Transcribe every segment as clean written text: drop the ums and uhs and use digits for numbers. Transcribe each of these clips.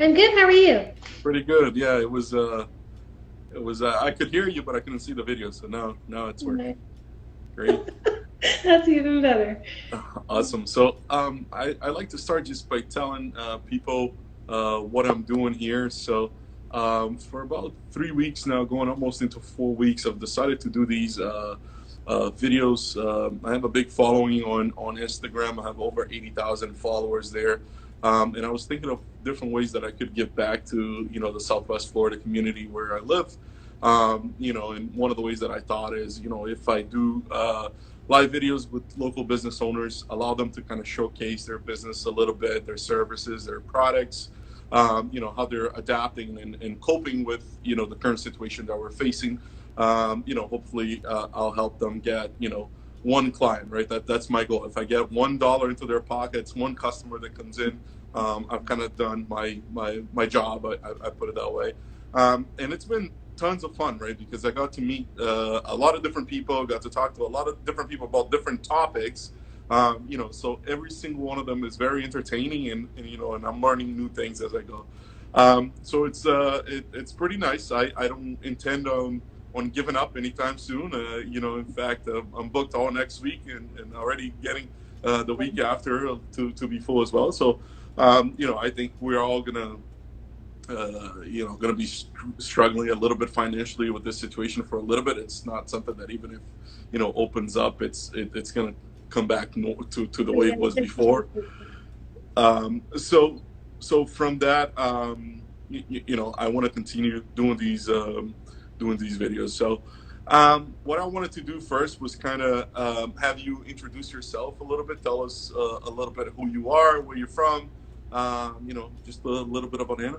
I'm good. How are you? Pretty good. Yeah, it was. I could hear you, but I couldn't see the video. So now it's working. Okay. Great. That's even better. Awesome. So, I like to start just by telling people what I'm doing here. So, for about 3 weeks now, going almost into 4 weeks, I've decided to do these videos. I have a big following on Instagram. I have over 80,000 followers there. And I was thinking of different ways that I could give back to, the Southwest Florida community where I live. And one of the ways that I thought is, if I do live videos with local business owners, allow them to kind of showcase their business a little bit, their services, their products, how they're adapting and coping with, the current situation that we're facing. Hopefully I'll help them get, one client, right? That's my goal. If I get $1 into their pockets, one customer that comes in, I've kind of done my job. I put it that way, and it's been tons of fun, right? Because I got to meet a lot of different people, got to talk to a lot of different people about different topics. So every single one of them is very entertaining, and I'm learning new things as I go. So it's pretty nice. I don't intend on giving up anytime soon. In fact, I'm booked all next week and already getting the week after to be full as well. So, I think we're all gonna be struggling a little bit financially with this situation for a little bit. It's not something that even if opens up, it's gonna come back to the way it was before. So from that, I want to continue doing these videos. So, what I wanted to do first was kind of have you introduce yourself a little bit. Tell us a little bit who you are, where you're from. Just a little bit about Anna.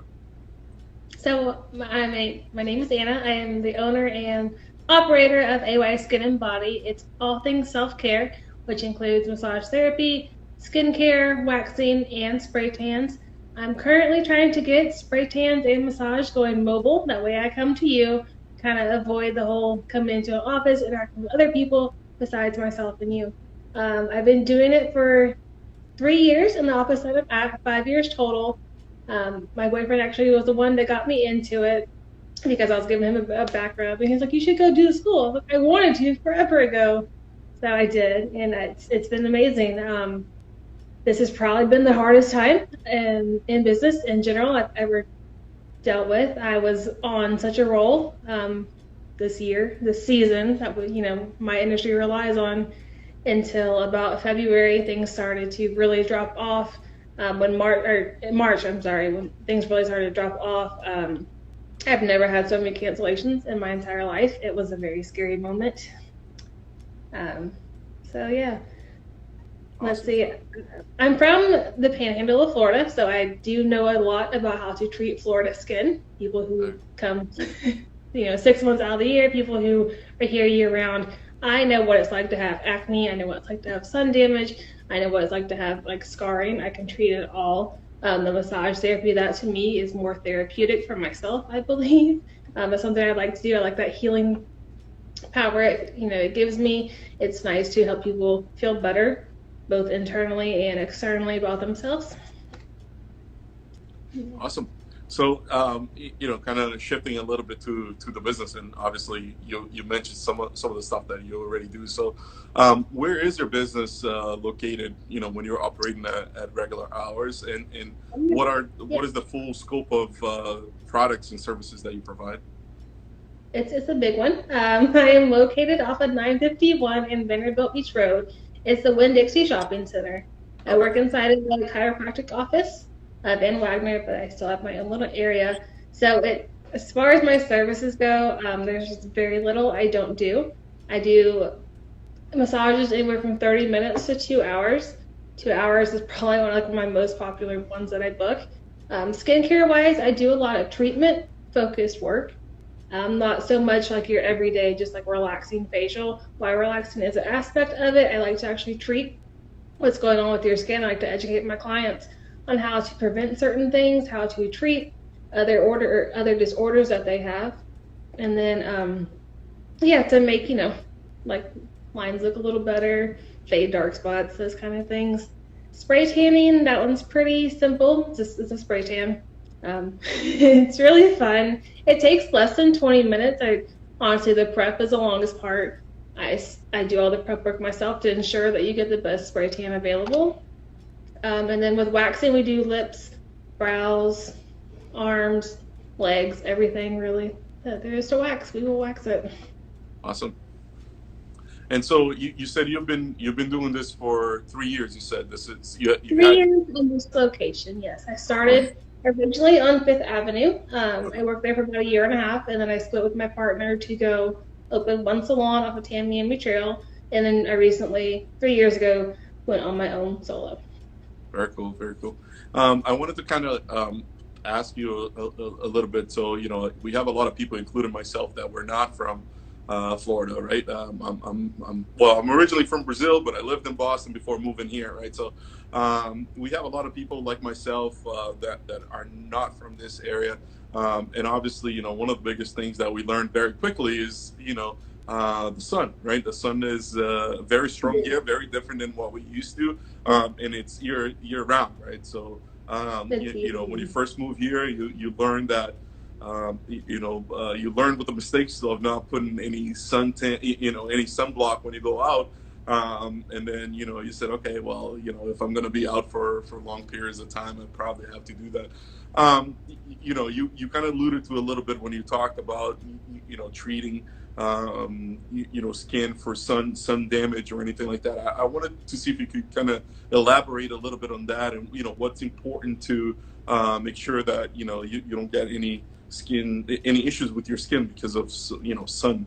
So my name is Anna. I am the owner and operator of AY Skin and Body. It's all things self-care, which includes massage therapy, skincare, waxing, and spray tans. I'm currently trying to get spray tans and massage going mobile. That way I come to you, kind of avoid the whole coming into an office, interacting with other people besides myself and you. I've been doing it for 3 years in the office that I'm at, 5 years total. My boyfriend actually was the one that got me into it because I was giving him a background. And he's like, "You should go do the school." I was like, "I wanted to forever ago," so I did, and it's been amazing. This has probably been the hardest time in business in general I've ever dealt with. I was on such a roll this season that my industry relies on until about February. Things started to really drop off. When March, I'm sorry, when things really started to drop off. I've never had so many cancellations in my entire life. It was a very scary moment. Um, so yeah, let's Awesome. see. I'm from the Panhandle of Florida, so I do know a lot about how to treat Florida skin. People who come, 6 months out of the year, people who are here year round. I know what it's like to have acne. I know what it's like to have sun damage. I know what it's like to have like scarring. I can treat it all. The massage therapy, that to me is more therapeutic for myself, I believe. It's something I like to do. I like that healing power it gives me. It's nice to help people feel better, both internally and externally about themselves. Awesome. So, kind of shifting a little bit to the business, and obviously you mentioned some of the stuff that you already do. So, where is your business located? When you're operating at regular hours, and Yeah, what is the full scope of products and services that you provide? it's a big one. I am located off of 951 in Vanderbilt Beach Road. It's the Winn-Dixie Shopping Center. I Okay. work inside of the chiropractic office in Wagner, but I still have my own little area. So as far as my services go, there's just very little I don't do. I do massages anywhere from 30 minutes to 2 hours. 2 hours is probably one of like my most popular ones that I book. Skincare wise, I do a lot of treatment focused work. Not so much like your everyday, just like relaxing facial. While relaxing is an aspect of it, I like to actually treat what's going on with your skin. I like to educate my clients on how to prevent certain things, how to treat other disorders that they have, and then yeah, to make like lines look a little better, fade dark spots, those kind of things. Spray tanning, that one's pretty simple. It's a spray tan. It's really fun. It takes less than 20 minutes. Honestly, the prep is the longest part. I do all the prep work myself to ensure that you get the best spray tan available. And then with waxing, we do lips, brows, arms, legs, everything really that there is to wax. We will wax it. Awesome. And so you said you've been doing this for 3 years. You said this is you Three had. years in this location, yes. I Oh, started originally on Fifth Avenue. I worked there for about a year and a half, and then I split with my partner to go open one salon off of Tamiami Trail. And then I recently, 3 years ago, went on my own solo. very cool, very cool. I wanted to kind of ask you a little bit. So, we have a lot of people, including myself, that were not from Florida, right? Well, I'm originally from Brazil, but I lived in Boston before moving here, right? So, we have a lot of people like myself that are not from this area. And obviously, one of the biggest things that we learned very quickly is, the sun, right? The sun is very strong here, very different than what we used to, and it's year round, right? So, when you first move here, you learn that, you learn with the mistakes of not putting any suntan, any sunblock when you go out. And then, you said, okay, well, if I'm going to be out for long periods of time, I probably have to do that. You kind of alluded to a little bit when you talked about, treating, skin for sun damage or anything like that. I wanted to see if you could kind of elaborate a little bit on that, and what's important to make sure that you don't get any issues with your skin because of sun.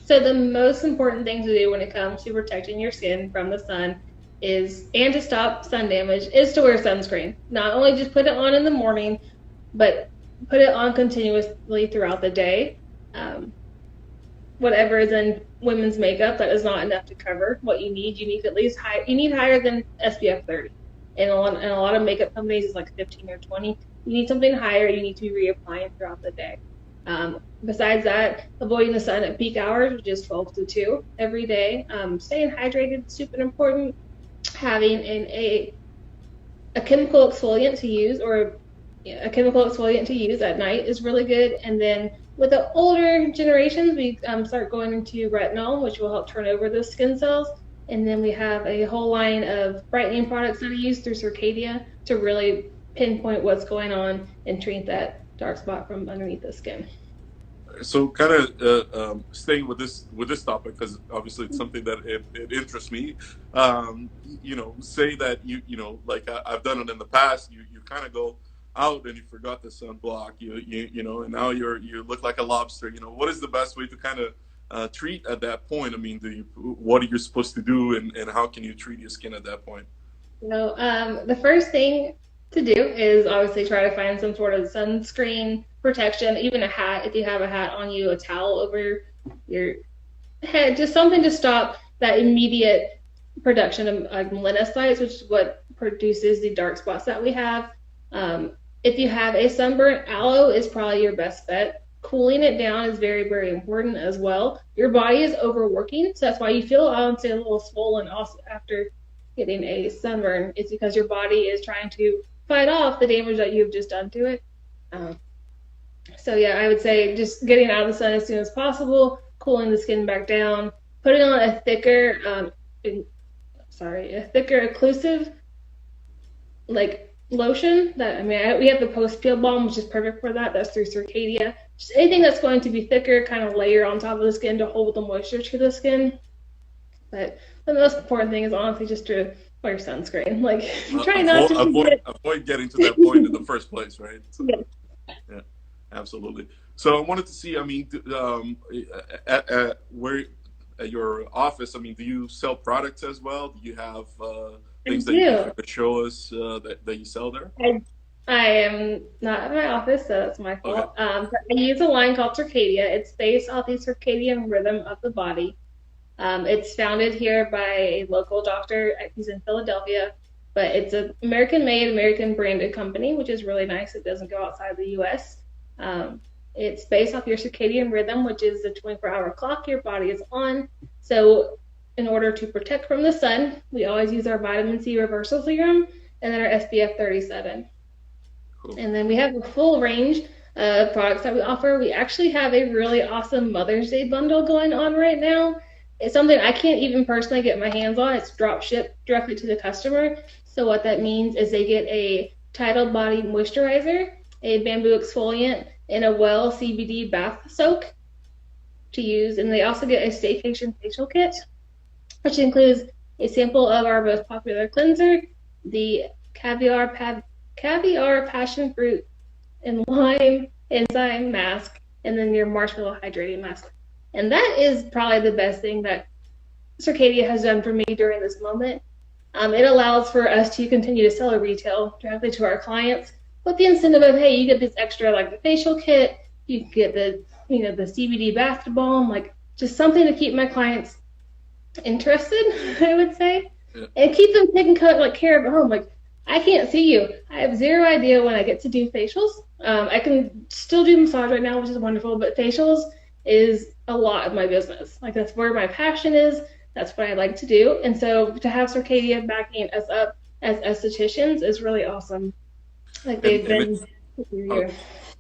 So the most important thing to do when it comes to protecting your skin from the sun and to stop sun damage, is to wear sunscreen. Not only just put it on in the morning, but put it on continuously throughout the day. Whatever is in women's makeup, that is not enough to cover what you need. You need at least you need higher than SPF 30. And a lot of makeup companies is like 15 or 20. You need something higher. You need to be reapplying throughout the day. Besides that, avoiding the sun at peak hours, which is 12 to 2 every day. Staying hydrated is super important. Having a chemical exfoliant to use, or a chemical exfoliant to use at night is really good. And then with the older generations, we start going into retinol, which will help turn over those skin cells. And then we have a whole line of brightening products that are used through Circadia to really pinpoint what's going on and treat that dark spot from underneath the skin. So, kind of staying with this topic, because obviously it's something that it interests me. Say that like I've done it in the past. You kind of go out and you forgot the sunblock. And now you look like a lobster. What is the best way to kind of treat at that point? I mean, what are you supposed to do, and how can you treat your skin at that point? The first thing to do is obviously try to find some sort of sunscreen protection, even a hat. If you have a hat on you, a towel over your head, just something to stop that immediate production of melanocytes, which is what produces the dark spots that we have. If you have a sunburn, aloe is probably your best bet. Cooling it down is very, very important as well. Your body is overworking, so that's why you feel, I would say, a little swollen also after getting a sunburn. It's because your body is trying to fight off the damage that you've just done to it. So yeah, I would say just getting out of the sun as soon as possible, cooling the skin back down, putting on a thicker, occlusive like lotion. We have the post peel balm, which is perfect for that. That's through Circadia. Just anything that's going to be thicker, kind of layer on top of the skin to hold the moisture to the skin. But the most important thing is honestly just to wear sunscreen. Like, try not to avoid getting to that point in the first place, right? So, yeah, absolutely. So I wanted to see. I mean, at your office, I mean, do you sell products as well? Do you have things that you could show us that you sell there? I am not at my office, so that's my fault. Okay. But I use a line called Circadia. It's based off the circadian rhythm of the body. It's founded here by a local doctor. He's in Philadelphia, but it's an American-made, American-branded company, which is really nice. It doesn't go outside the U.S. It's based off your circadian rhythm, which is the 24-hour clock your body is on. So in order to protect from the sun, we always use our vitamin C reversal serum and then our SPF 37. Cool. And then we have a full range of products that we offer. We actually have a really awesome Mother's Day bundle going on right now. It's something I can't even personally get my hands on. It's drop shipped directly to the customer. So what that means is they get a Tidal Body Moisturizer, a bamboo exfoliant, and a Well CBD bath soak to use. And they also get a Staycation facial kit, which includes a sample of our most popular cleanser, the Caviar Passion Fruit and Lime Enzyme Mask, and then your Marshmallow Hydrating Mask. And that is probably the best thing that Circadia has done for me during this moment. It allows for us to continue to sell retail directly to our clients with the incentive of, hey, you get this extra, like the facial kit, you get the, the CBD bath bomb, like just something to keep my clients interested, I would say, and keep them taking care of at home. Like, I can't see you. I have zero idea when I get to do facials. I can still do massage right now, which is wonderful, but facials is a lot of my business. Like, that's where my passion is. That's what I like to do. And so to have Circadia backing us up as estheticians is really awesome. Like, they've been here.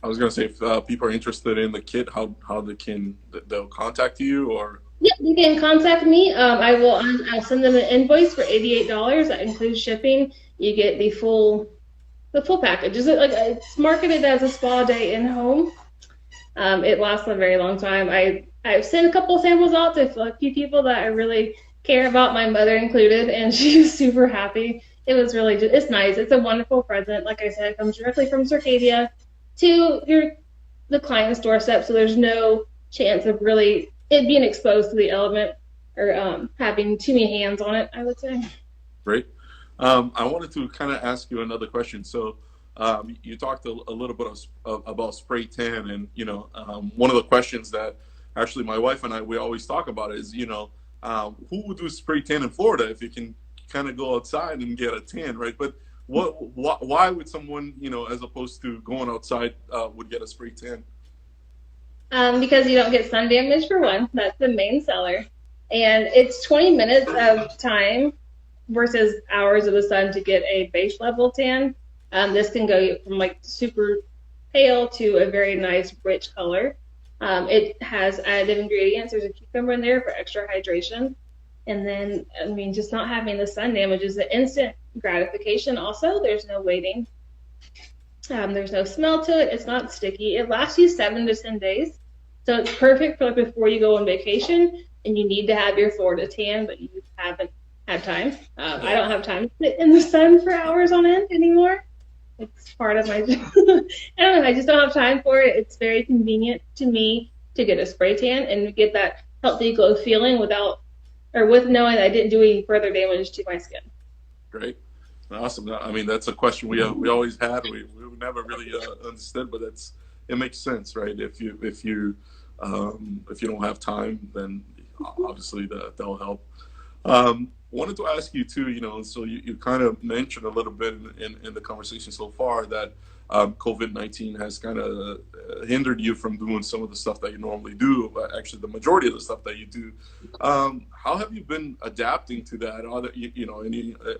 I was going to say, if people are interested in the kit, how they'll contact you, or? Yeah, you can contact me. I'll send them an invoice for $88. That includes shipping. You get the full package. It's marketed as a spa day in home. It lasts a very long time. I've sent a couple samples out to a few people that I really care about, my mother included, and she was super happy. It was really it's nice. It's a wonderful present. Like I said, it comes directly from Circadia to the client's doorstep, so there's no chance of really it being exposed to the element or having too many hands on it, I would say. Great. I wanted to kind of ask you another question. So you talked a little bit about spray tan, and one of the questions that actually my wife and I, we always talk about is, who would do spray tan in Florida if you can kind of go outside and get a tan, right? But why would someone, as opposed to going outside, would get a spray tan? Because you don't get sun damage, for one. That's the main seller. And it's 20 minutes of time versus hours of the sun to get a base level tan. This can go from like super pale to a very nice rich color. It has additive ingredients. There's a cucumber in there for extra hydration. And then, just not having the sun damage is an instant gratification also. There's no waiting. There's no smell to it. It's not sticky. It lasts you 7 to 10 days. So it's perfect for before you go on vacation and you need to have your Florida tan, but you haven't had time. I don't have time to sit in the sun for hours on end anymore. It's part of my job. I don't know. I just don't have time for it. It's very convenient to me to get a spray tan and get that healthy glow feeling with knowing I didn't do any further damage to my skin. Great. Awesome. That's a question we always had. We never really understood, but it makes sense, right? If you don't have time, then obviously that'll help. Wanted to ask you too, so you kind of mentioned a little bit in the conversation so far that COVID-19 has kind of hindered you from doing some of the stuff that you normally do, but actually the majority of the stuff that you do. How have you been adapting to that?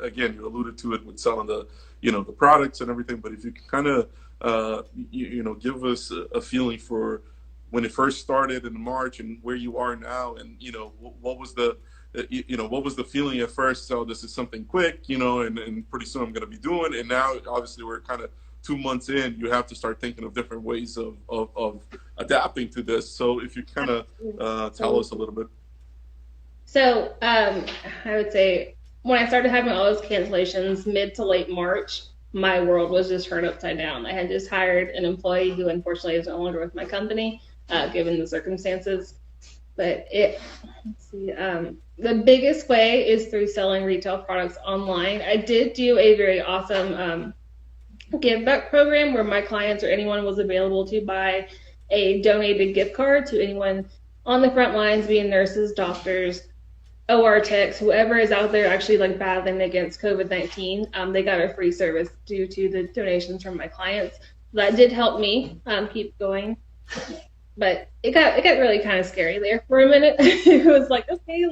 Again, you alluded to it with selling the products and everything, but if you can kind of, give us a feeling for when it first started in March and where you are now, and, what was the feeling at first? So this is something quick, and pretty soon I'm going to be doing. And now, obviously, we're kind of 2 months in. You have to start thinking of different ways of adapting to this. So if you kind of tell us a little bit. So I would say when I started having all those cancellations mid to late March, my world was just turned upside down. I had just hired an employee who unfortunately is no longer with my company, given the circumstances. But the biggest way is through selling retail products online. I did do a very awesome give back program where my clients or anyone was available to buy a donated gift card to anyone on the front lines, being nurses, doctors, OR techs, whoever is out there actually battling against COVID-19. They got a free service due to the donations from my clients. That did help me keep going. But it got really kind of scary there for a minute. It was okay,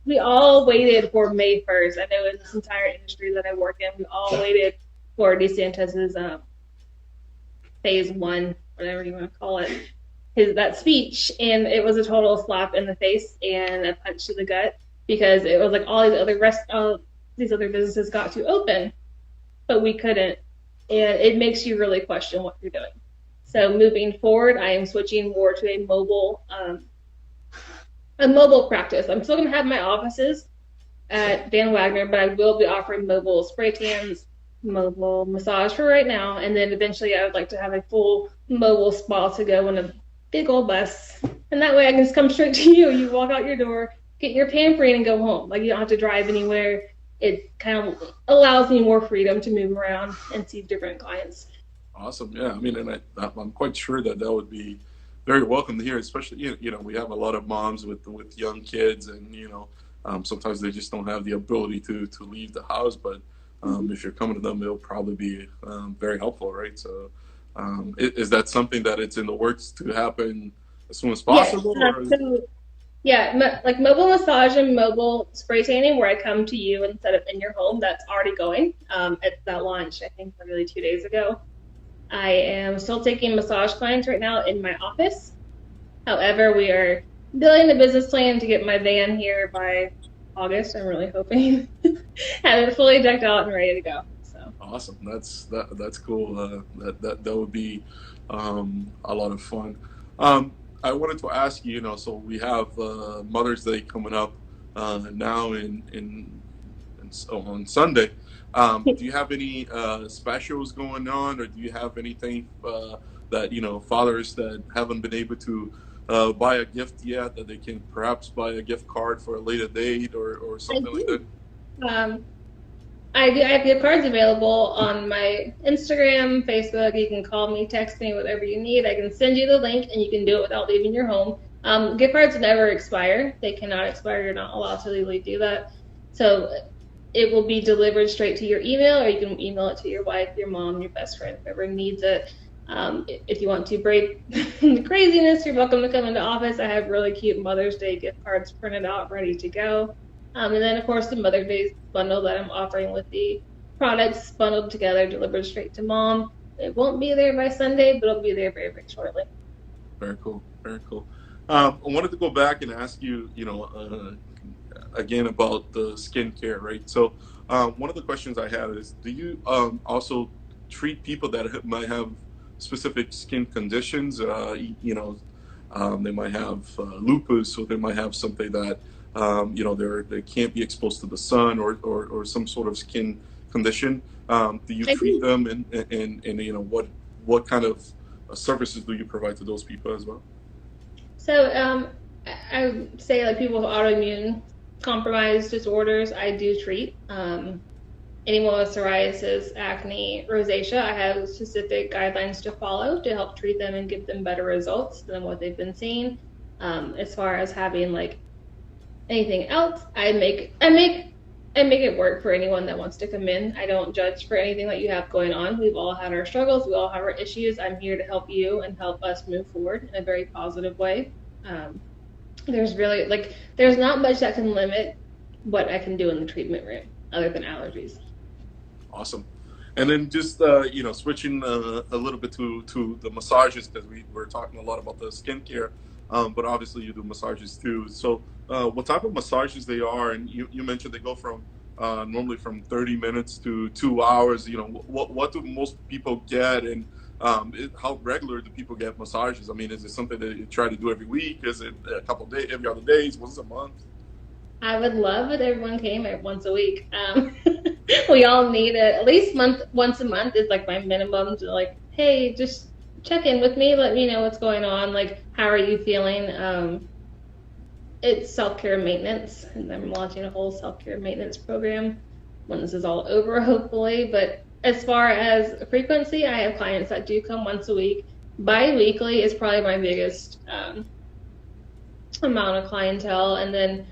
we all waited for May 1st. I know in this entire industry that I work in, we all waited for DeSantis's phase one, whatever you want to call it, that speech, and it was a total slap in the face and a punch to the gut because it was like all these other businesses got to open, but we couldn't, and it makes you really question what you're doing. So moving forward, I am switching more to a mobile practice. I'm still going to have my offices at Dan Wagner, but I will be offering mobile spray tans, mobile massage for right now, and then eventually I would like to have a full mobile spa to go in a big old bus, and that way I can just come straight to you. You walk out your door, get your pampering, and go home. Like, you don't have to drive anywhere. It kind of allows me more freedom to move around and see different clients. Awesome. Yeah. I mean, and I'm quite sure that that would be very welcome to hear, especially, we have a lot of moms with young kids, and, sometimes they just don't have the ability to leave the house, but if you're coming to them, it'll probably be very helpful, right? So is that something that it's in the works to happen as soon as possible? Like mobile massage and mobile spray tanning, where I come to you and set up in your home, that's already going. At that launch, I think literally 2 days ago. I am still taking massage clients right now in my office. However, we are building a business plan to get my van here by August. I'm really hoping have it fully decked out and ready to go. So awesome. That's cool. That would be a lot of fun. I wanted to ask you, so we have Mother's Day coming up now on Sunday. Do you have any specials going on, or do you have anything that fathers that haven't been able to buy a gift yet, that they can perhaps buy a gift card for a later date or something like that? I have gift cards available on my Instagram, Facebook. You can call me, text me, whatever you need. I can send you the link, and you can do it without leaving your home. Gift cards never expire. They cannot expire. You're not allowed to legally do that. So it will be delivered straight to your email, or you can email it to your wife, your mom, your best friend, whoever needs it. If you want to break the craziness, you're welcome to come into office. I have really cute Mother's Day gift cards printed out, ready to go. And then, of course, the Mother's Day bundle that I'm offering with the products bundled together, delivered straight to mom. It won't be there by Sunday, but it'll be there very, very shortly. Very cool. Very cool. I wanted to go back and ask you, again about the skincare, right? So one of the questions I had is, do you also treat people that might have specific skin conditions? They might have lupus, or they might have something that they can't be exposed to the sun, or some sort of skin condition. Do you treat them, and what kind of services do you provide to those people as well? So I would say, like, people with autoimmune compromised disorders, I do treat. Anyone with psoriasis, acne, rosacea, I have specific guidelines to follow to help treat them and give them better results than what they've been seeing. As far as having like anything else, I make it work for anyone that wants to come in. I don't judge for anything that you have going on. We've all had our struggles. We all have our issues. I'm here to help you and help us move forward in a very positive way. There's not much that can limit what I can do in the treatment room other than allergies. Awesome. And then just switching a little bit to the massages, because we're talking a lot about the skincare, but obviously you do massages too. So what type of massages they are? And you mentioned they go from normally from 30 minutes to 2 hours. What do most people get, and how regular do people get massages? I mean, is it something that you try to do every week? Is it a couple of days, every other days, once a month? I would love if everyone came once a week. We all need it at least once a month is like my minimum to, like, hey, just check in with me, let me know what's going on, like, how are you feeling? It's self-care maintenance, and I'm launching a whole self-care maintenance program when this is all over, hopefully. But as far as frequency, I have clients that do come once a week. Bi-weekly is probably my biggest amount of clientele, and then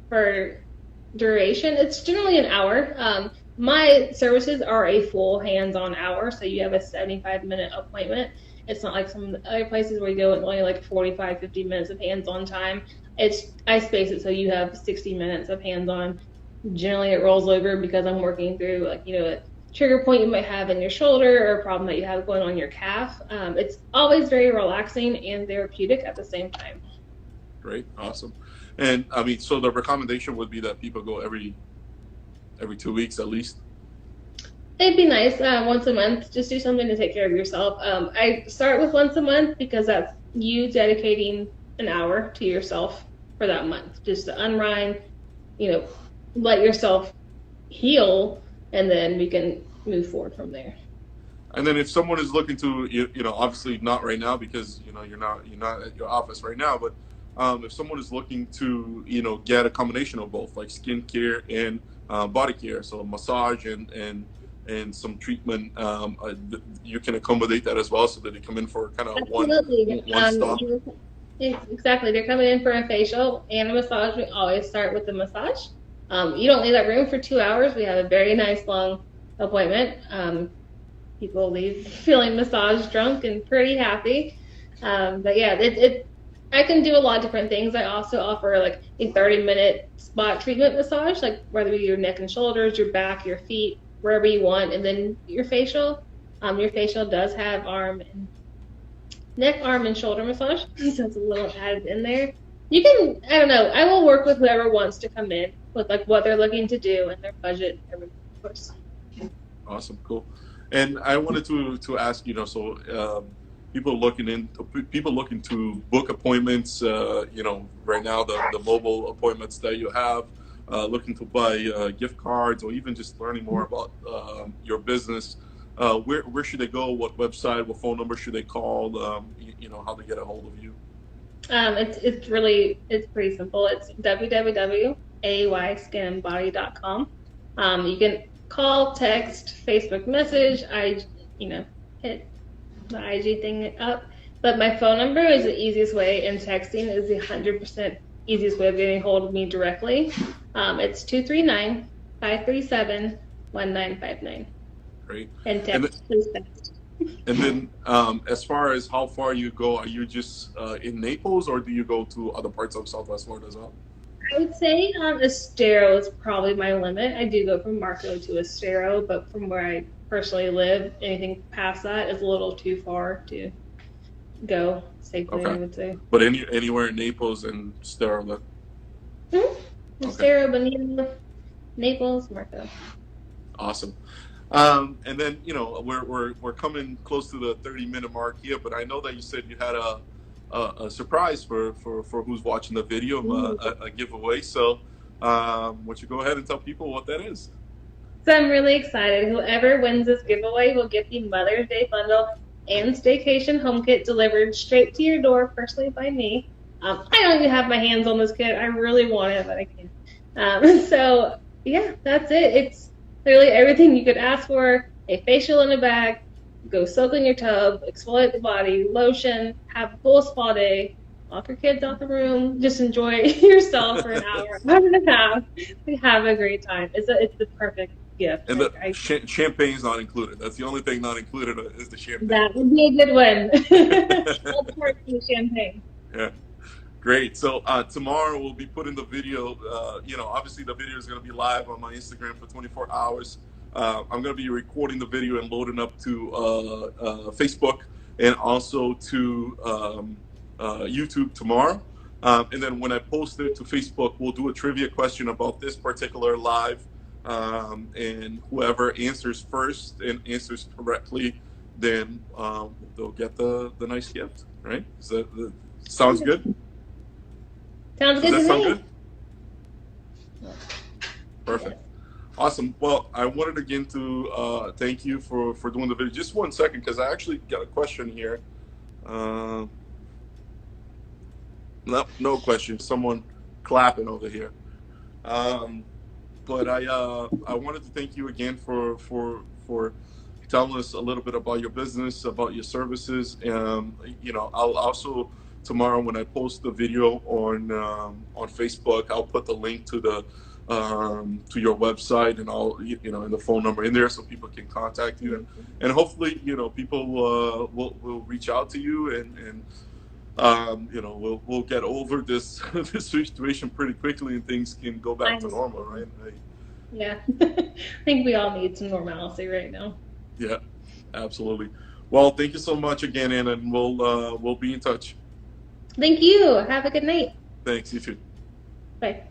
for duration, it's generally an hour. My services are a full hands-on hour, so you have a 75-minute appointment. It's not like some other places where you go and only like 45, 50 minutes of hands-on time. I space it so you have 60 minutes of hands-on. Generally, it rolls over because I'm working through, like, trigger point you might have in your shoulder or a problem that you have going on in your calf. It's always very relaxing and therapeutic at the same time. Great, awesome. And I mean, so the recommendation would be that people go every 2 weeks at least. It'd be nice once a month. Just do something to take care of yourself. I start with once a month because that's you dedicating an hour to yourself for that month, just to unwind, let yourself heal, and then we can move forward from there. And then if someone is looking to, obviously not right now because you're not at your office right now, but if someone is looking to get a combination of both, like skincare and body care, so massage and some treatment, you can accommodate that as well, so that they come in for kind of one stop. Exactly, they're coming in for a facial and a massage. We always start with the massage. You don't leave that room for 2 hours. We have a very nice long appointment. People leave feeling massage drunk and pretty happy. But yeah, I can do a lot of different things. I also offer like a 30-minute spot treatment massage, like whether it be your neck and shoulders, your back, your feet, wherever you want. And then your facial does have neck, arm, and shoulder massage. So it's a little added in there. You can, I don't know, I will work with whoever wants to come in with like what they're looking to do and their budget, everything, of course. Awesome, cool. And I wanted to ask, people looking to book appointments, right now the mobile appointments that you have, looking to buy gift cards or even just learning more about your business. Where should they go? What website? What phone number should they call? How they get a hold of you? It's pretty simple. It's www.ayskinandbody.com. You can call, text, Facebook message. Hit the IG thing up. But my phone number is the easiest way, and texting is the 100% easiest way of getting hold of me directly. It's 239-537-1959. Great. And text is best. And then as far as how far you go, are you just in Naples, or do you go to other parts of Southwest Florida as well? I would say Estero is probably my limit. I do go from Marco to Estero, but from where I personally live, anything past that is a little too far to go safely, I would say. But anywhere in Naples and Estero? Estero, Bonita, Naples, Marco. Awesome. And then, we're coming close to the 30-minute mark here, but I know that you said you had a surprise for who's watching the video, a giveaway. So why don't you go ahead and tell people what that is? So I'm really excited. Whoever wins this giveaway will get the Mother's Day bundle and staycation home kit delivered straight to your door, personally by me. I don't even have my hands on this kit. I really want it, but I can't. So yeah, that's it. It's literally everything you could ask for. A facial in a bag, go soak in your tub, exfoliate the body, lotion, have a full spa day, lock your kids out the room, just enjoy yourself for an hour and a half. Have a great time. It's the perfect gift. And the champagne's not included. That's the only thing not included is the champagne. That would be a good one. All parts of the champagne. Yeah. Great. So tomorrow we'll be putting the video, obviously the video is going to be live on my Instagram for 24 hours. I'm going to be recording the video and loading up to Facebook and also to YouTube tomorrow. And then when I post it to Facebook, we'll do a trivia question about this particular live. And whoever answers first and answers correctly, then they'll get the nice gift, right? Sounds good? Sounds good to me. Does that sound good? Perfect. Awesome. Well, I wanted again to thank you for doing the video. Just 1 second, because I actually got a question here. No question. Someone clapping over here. But I wanted to thank you again for telling us a little bit about your business, about your services. I'll also tomorrow when I post the video on Facebook, I'll put the link to the to your website and all and the phone number in there so people can contact you and hopefully people will reach out to you and we'll get over this this situation pretty quickly and things can go back to normal, right? Yeah. I think we all need some normalcy right now. Yeah, absolutely. Well, thank you so much again, Anna, and we'll be in touch. Thank you. Have a good night. Thanks, you too. Bye.